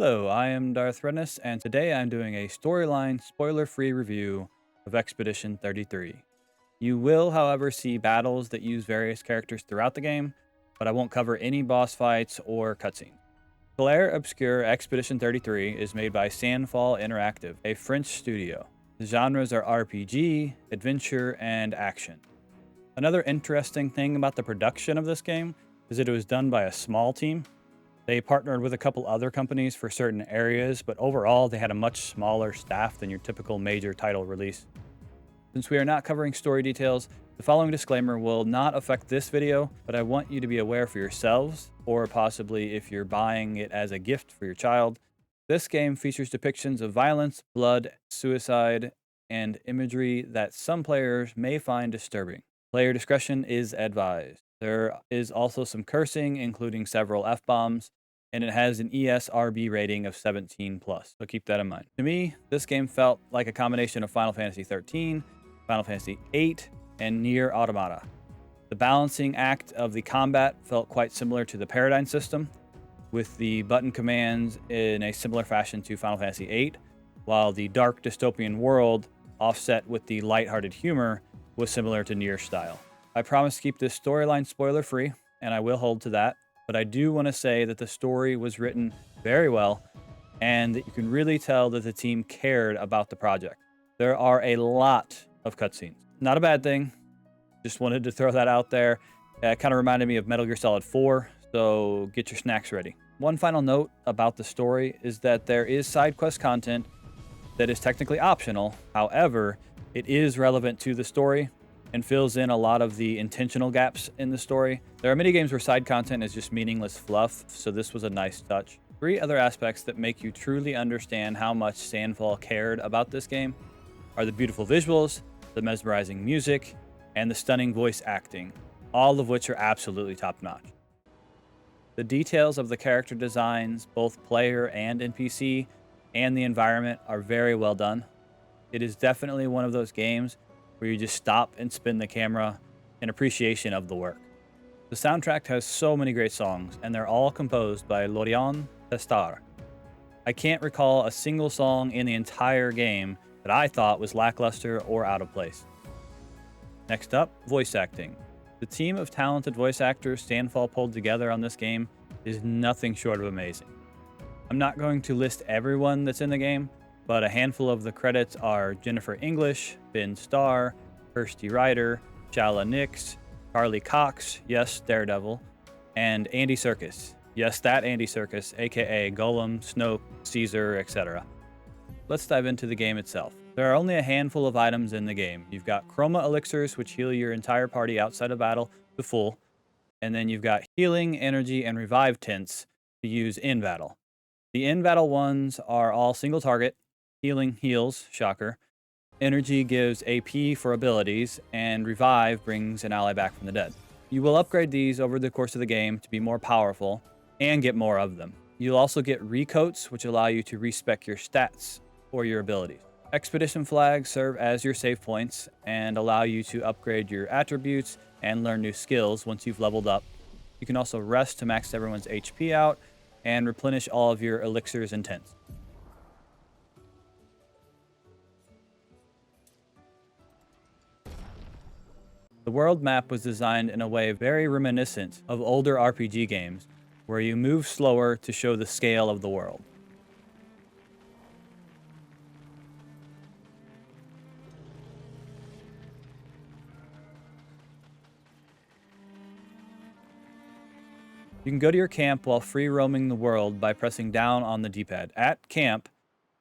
Hello, I am Darth Rennis, and today I'm doing a storyline spoiler-free review of Expedition 33. You will, however, see battles that use various characters throughout the game, but I won't cover any boss fights or cutscenes. Clair Obscur Expedition 33 is made by Sandfall Interactive, a French studio. The genres are RPG, adventure, and action. Another interesting thing about the production of this game is that it was done by a small team. They partnered with a couple other companies for certain areas, but overall they had a much smaller staff than your typical major title release. Since we are not covering story details, the following disclaimer will not affect this video, but I want you to be aware for yourselves, or possibly if you're buying it as a gift for your child. This game features depictions of violence, blood, suicide, and imagery that some players may find disturbing. Player discretion is advised. There is also some cursing, including several F-bombs, and it has an ESRB rating of 17+, so keep that in mind. To me, this game felt like a combination of Final Fantasy XIII, Final Fantasy VIII, and Nier Automata. The balancing act of the combat felt quite similar to the Paradigm system, with the button commands in a similar fashion to Final Fantasy VIII, while the dark dystopian world, offset with the lighthearted humor, was similar to Nier style. I promise to keep this storyline spoiler-free, and I will hold to that, but I do want to say that the story was written very well, and that you can really tell that the team cared about the project. There are a lot of cutscenes. Not a bad thing, just wanted to throw that out there. It kind of reminded me of Metal Gear Solid 4, so get your snacks ready. One final note about the story is that there is side quest content that is technically optional. However, it is relevant to the story and fills in a lot of the intentional gaps in the story. There are many games where side content is just meaningless fluff, so this was a nice touch. Three other aspects that make you truly understand how much Sandfall cared about this game are the beautiful visuals, the mesmerizing music, and the stunning voice acting, all of which are absolutely top-notch. The details of the character designs, both player and NPC, and the environment are very well done. It is definitely one of those games where you just stop and spin the camera in appreciation of the work. The soundtrack has so many great songs, and they're all composed by Lorian Testar. I can't recall a single song in the entire game that I thought was lackluster or out of place. Next up, voice acting. The team of talented voice actors Sandfall pulled together on this game is nothing short of amazing. I'm not going to list everyone that's in the game, but a handful of the credits are Jennifer English, Ben Starr, Kirsty Ryder, Shala Nix, Charlie Cox, yes, Daredevil, and Andy Serkis. Yes, that Andy Serkis, aka Golem, Snoke, Caesar, etc. Let's dive into the game itself. There are only a handful of items in the game. You've got Chroma Elixirs, which heal your entire party outside of battle to full, and then you've got Healing, Energy, and Revive Tints to use in battle. The in battle ones are all single target. Healing heals, shocker. Energy gives AP for abilities, and Revive brings an ally back from the dead. You will upgrade these over the course of the game to be more powerful and get more of them. You'll also get recoats, which allow you to respec your stats or your abilities. Expedition flags serve as your save points and allow you to upgrade your attributes and learn new skills once you've leveled up. You can also rest to max everyone's HP out and replenish all of your elixirs and tints. The world map was designed in a way very reminiscent of older RPG games, where you move slower to show the scale of the world. You can go to your camp while free roaming the world by pressing down on the D-pad. At camp,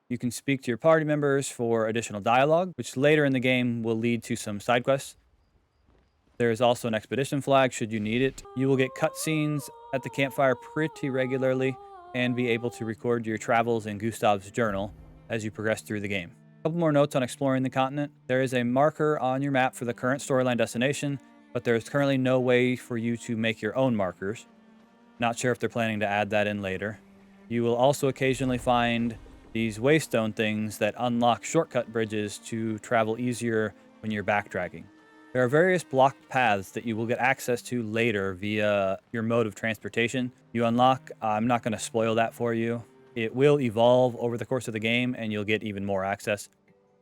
you can speak to your party members for additional dialogue, which later in the game will lead to some side quests. There is also an expedition flag should you need it. You will get cutscenes at the campfire pretty regularly and be able to record your travels in Gustav's journal as you progress through the game. A couple more notes on exploring the continent. There is a marker on your map for the current storyline destination, but there is currently no way for you to make your own markers. Not sure if they're planning to add that in later. You will also occasionally find these waystone things that unlock shortcut bridges to travel easier when you're backtracking. There are various blocked paths that you will get access to later via your mode of transportation. You unlock, I'm not going to spoil that for you. It will evolve over the course of the game, and you'll get even more access.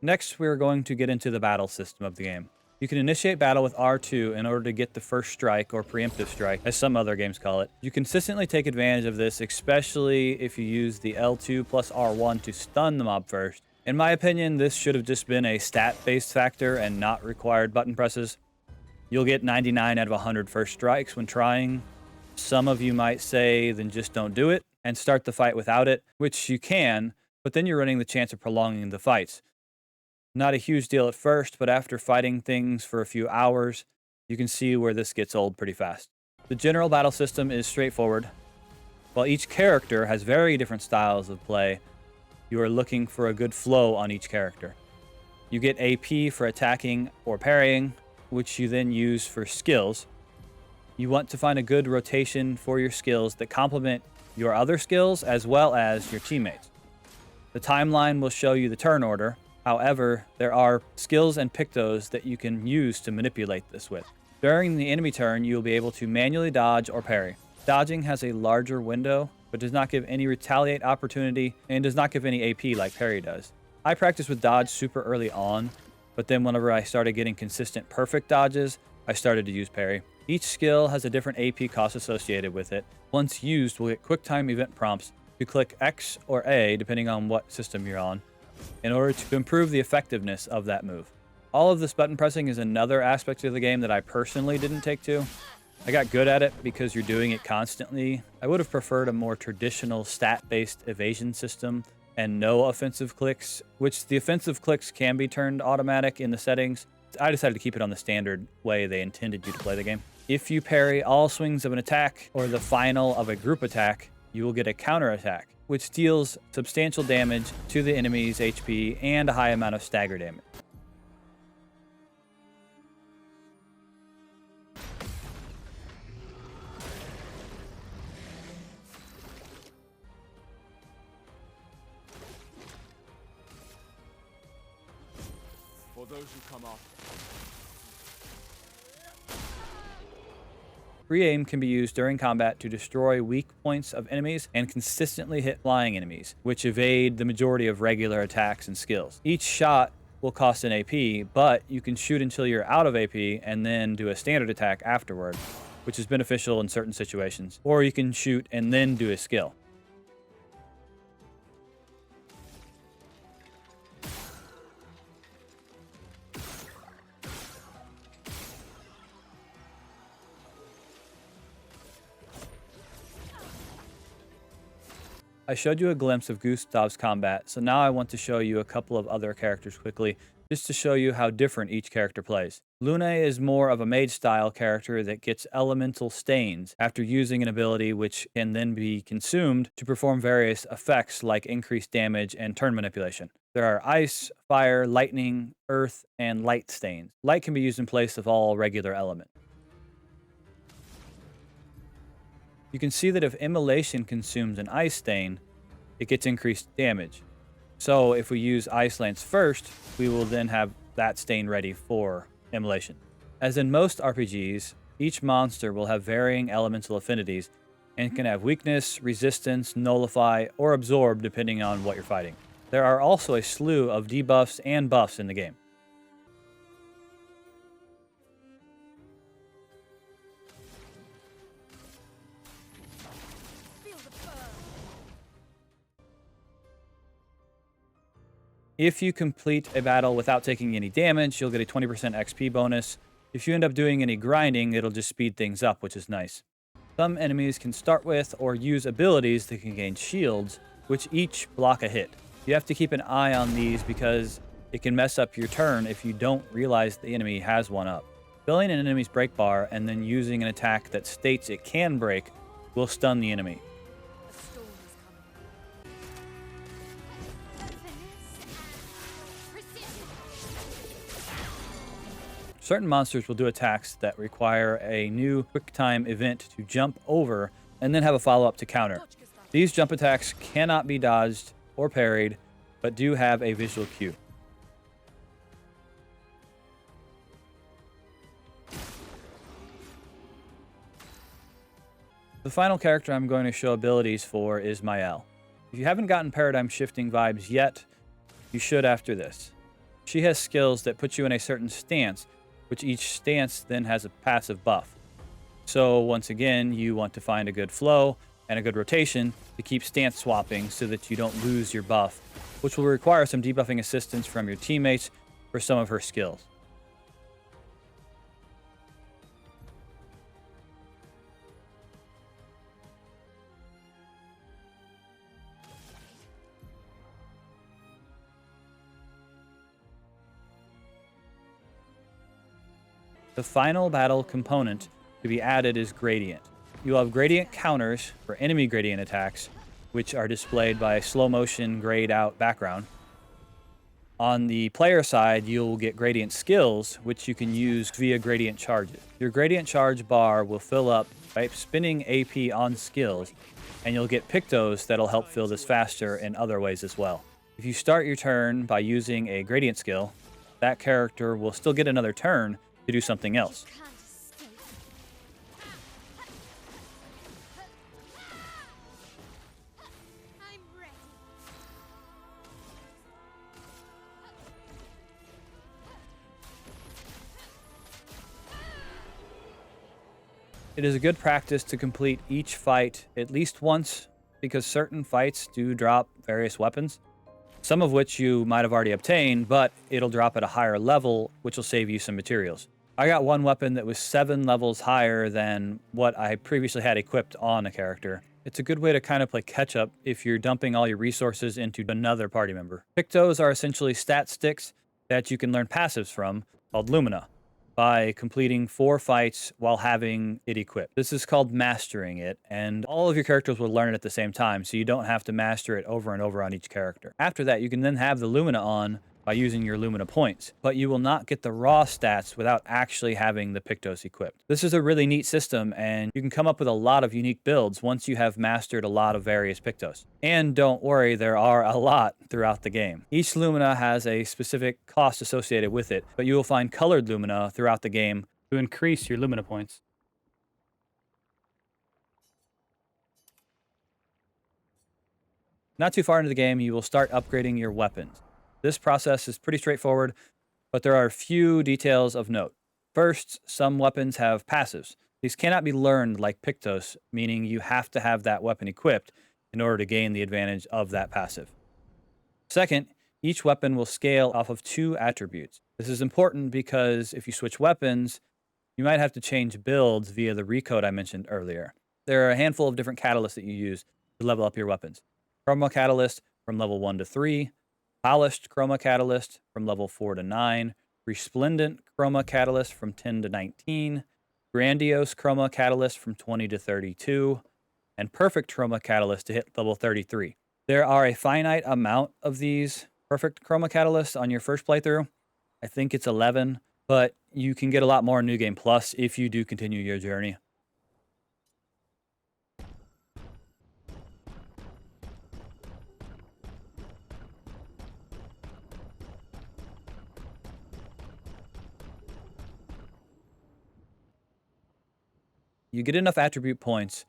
Next, we're going to get into the battle system of the game. You can initiate battle with R2 in order to get the first strike, or preemptive strike, as some other games call it. You consistently take advantage of this, especially if you use the L2 plus R1 to stun the mob first. In my opinion, this should have just been a stat-based factor and not required button presses. You'll get 99 out of 100 first strikes when trying. Some of you might say, then just don't do it and start the fight without it, which you can, but then you're running the chance of prolonging the fights. Not a huge deal at first, but after fighting things for a few hours, you can see where this gets old pretty fast. The general battle system is straightforward. While each character has very different styles of play, you are looking for a good flow on each character. You get AP for attacking or parrying, which you then use for skills. You want to find a good rotation for your skills that complement your other skills as well as your teammates. The timeline will show you the turn order. However, there are skills and pictos that you can use to manipulate this with. During the enemy turn, you'll be able to manually dodge or parry. Dodging has a larger window, but does not give any retaliate opportunity and does not give any AP like parry does. I practiced with dodge super early on, but then whenever I started getting consistent perfect dodges, I started to use parry. Each skill has a different AP cost associated with it. Once used, we'll get quick time event prompts to click X or A, depending on what system you're on, in order to improve the effectiveness of that move. All of this button pressing is another aspect of the game that I personally didn't take to. I got good at it because you're doing it constantly. I would have preferred a more traditional stat-based evasion system and no offensive clicks, which the offensive clicks can be turned automatic in the settings. I decided to keep it on the standard way they intended you to play the game. If you parry all swings of an attack or the final of a group attack, you will get a counter attack, which deals substantial damage to the enemy's HP and a high amount of stagger damage. For those who come after. Free aim can be used during combat to destroy weak points of enemies and consistently hit flying enemies, which evade the majority of regular attacks and skills. Each shot will cost an AP, but you can shoot until you're out of AP and then do a standard attack afterward, which is beneficial in certain situations. Or you can shoot and then do a skill. I showed you a glimpse of Gustav's combat, so now I want to show you a couple of other characters quickly, just to show you how different each character plays. Lune is more of a mage-style character that gets elemental stains after using an ability which can then be consumed to perform various effects like increased damage and turn manipulation. There are ice, fire, lightning, earth, and light stains. Light can be used in place of all regular elements. You can see that if immolation consumes an ice stain, it gets increased damage. So if we use Ice Lance first, we will then have that stain ready for immolation. As in most RPGs, each monster will have varying elemental affinities and can have weakness, resistance, nullify, or absorb depending on what you're fighting. There are also a slew of debuffs and buffs in the game. If you complete a battle without taking any damage, you'll get a 20% XP bonus. If you end up doing any grinding, it'll just speed things up, which is nice. Some enemies can start with or use abilities that can gain shields, which each block a hit. You have to keep an eye on these because it can mess up your turn if you don't realize the enemy has one up. Filling an enemy's break bar and then using an attack that states it can break will stun the enemy. Certain monsters will do attacks that require a new quick time event to jump over and then have a follow-up to counter. These jump attacks cannot be dodged or parried, but do have a visual cue. The final character I'm going to show abilities for is Mael. If you haven't gotten paradigm shifting vibes yet, you should after this. She has skills that put you in a certain stance, which each stance then has a passive buff. So once again, you want to find a good flow and a good rotation to keep stance swapping so that you don't lose your buff, which will require some debuffing assistance from your teammates for some of her skills. The final battle component to be added is gradient. You will have gradient counters for enemy gradient attacks, which are displayed by a slow motion grayed out background. On the player side, you'll get gradient skills, which you can use via gradient charges. Your gradient charge bar will fill up by spinning AP on skills, and you'll get pictos that'll help fill this faster in other ways as well. If you start your turn by using a gradient skill, that character will still get another turn to do something else. It is a good practice to complete each fight at least once, because certain fights do drop various weapons, some of which you might have already obtained, but it'll drop at a higher level, which will save you some materials. I got one weapon that was 7 levels higher than what I previously had equipped on a character. It's a good way to kind of play catch up if you're dumping all your resources into another party member. Pictos are essentially stat sticks that you can learn passives from, called Lumina, by completing 4 fights while having it equipped. This is called mastering it, and all of your characters will learn it at the same time, so you don't have to master it over and over on each character. After that, you can then have the Lumina on by using your Lumina points, but you will not get the raw stats without actually having the Pictos equipped. This is a really neat system, and you can come up with a lot of unique builds once you have mastered a lot of various Pictos. And don't worry, there are a lot throughout the game. Each Lumina has a specific cost associated with it, but you will find colored Lumina throughout the game to increase your Lumina points. Not too far into the game, you will start upgrading your weapons. This process is pretty straightforward, but there are a few details of note. First, some weapons have passives. These cannot be learned like Pictos, meaning you have to have that weapon equipped in order to gain the advantage of that passive. Second, each weapon will scale off of 2 attributes. This is important because if you switch weapons, you might have to change builds via the recode I mentioned earlier. There are a handful of different catalysts that you use to level up your weapons. Chroma Catalyst from level 1 to 3, Polished Chroma Catalyst from level 4 to 9, Resplendent Chroma Catalyst from 10 to 19, Grandiose Chroma Catalyst from 20 to 32, and Perfect Chroma Catalyst to hit level 33. There are a finite amount of these Perfect Chroma Catalysts on your first playthrough. I think it's 11, but you can get a lot more in New Game Plus if you do continue your journey. You get enough attribute points,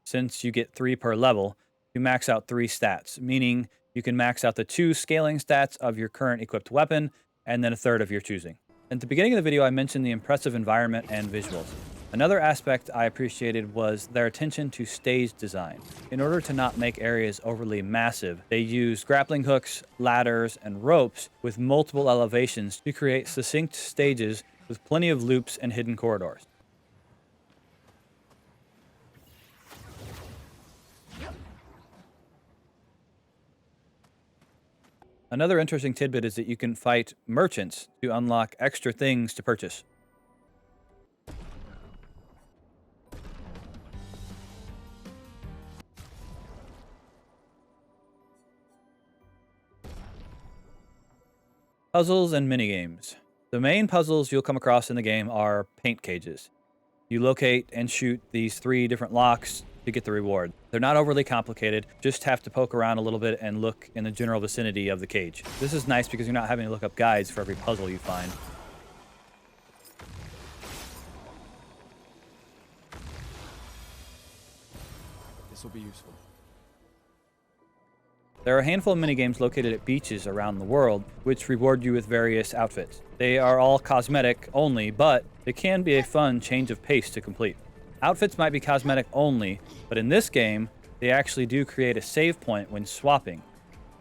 since you get 3 per level, to max out 3 stats, meaning you can max out the 2 scaling stats of your current equipped weapon, and then a third of your choosing. At the beginning of the video, I mentioned the impressive environment and visuals. Another aspect I appreciated was their attention to stage design. In order to not make areas overly massive, they used grappling hooks, ladders, and ropes with multiple elevations to create succinct stages with plenty of loops and hidden corridors. Another interesting tidbit is that you can fight merchants to unlock extra things to purchase. Puzzles and minigames. The main puzzles you'll come across in the game are paint cages. You locate and shoot these 3 different locks to get the reward. They're not overly complicated, just have to poke around a little bit and look in the general vicinity of the cage. This is nice because you're not having to look up guides for every puzzle you find. This will be useful. There are a handful of minigames located at beaches around the world, which reward you with various outfits. They are all cosmetic only, but they can be a fun change of pace to complete. Outfits might be cosmetic only, but in this game, they actually do create a save point when swapping.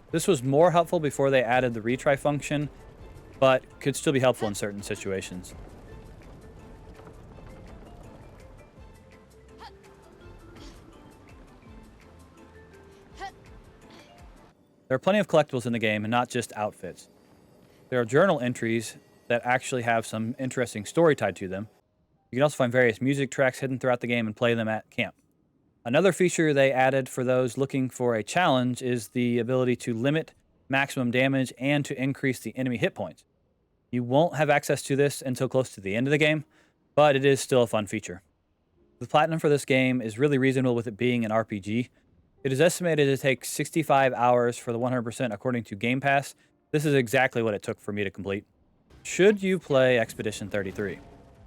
This was more helpful before they added the retry function, but could still be helpful in certain situations. There are plenty of collectibles in the game and not just outfits. There are journal entries that actually have some interesting story tied to them. You can also find various music tracks hidden throughout the game and play them at camp. Another feature they added for those looking for a challenge is the ability to limit maximum damage and to increase the enemy hit points. You won't have access to this until close to the end of the game, but it is still a fun feature. The platinum for this game is really reasonable with it being an RPG. It is estimated to take 65 hours for the 100% according to Game Pass. This is exactly what it took for me to complete. Should you play Expedition 33?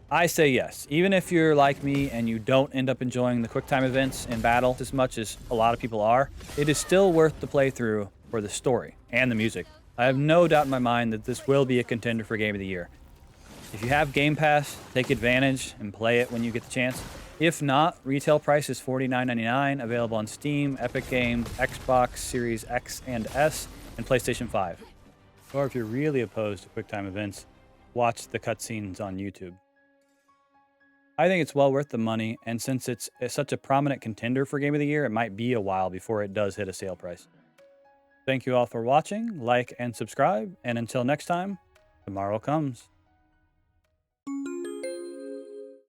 I say yes. Even if you're like me and you don't end up enjoying the quick time events and battle as much as a lot of people are, it is still worth the playthrough for the story and the music. I have no doubt in my mind that this will be a contender for Game of the Year. If you have Game Pass, take advantage and play it when you get the chance. If not, retail price is $49.99, available on Steam, Epic Games, Xbox Series X and S, and PlayStation 5. Or if you're really opposed to QuickTime events, watch the cutscenes on YouTube. I think it's well worth the money, and since it's such a prominent contender for Game of the Year, it might be a while before it does hit a sale price. Thank you all for watching, like and subscribe, and until next time, tomorrow comes.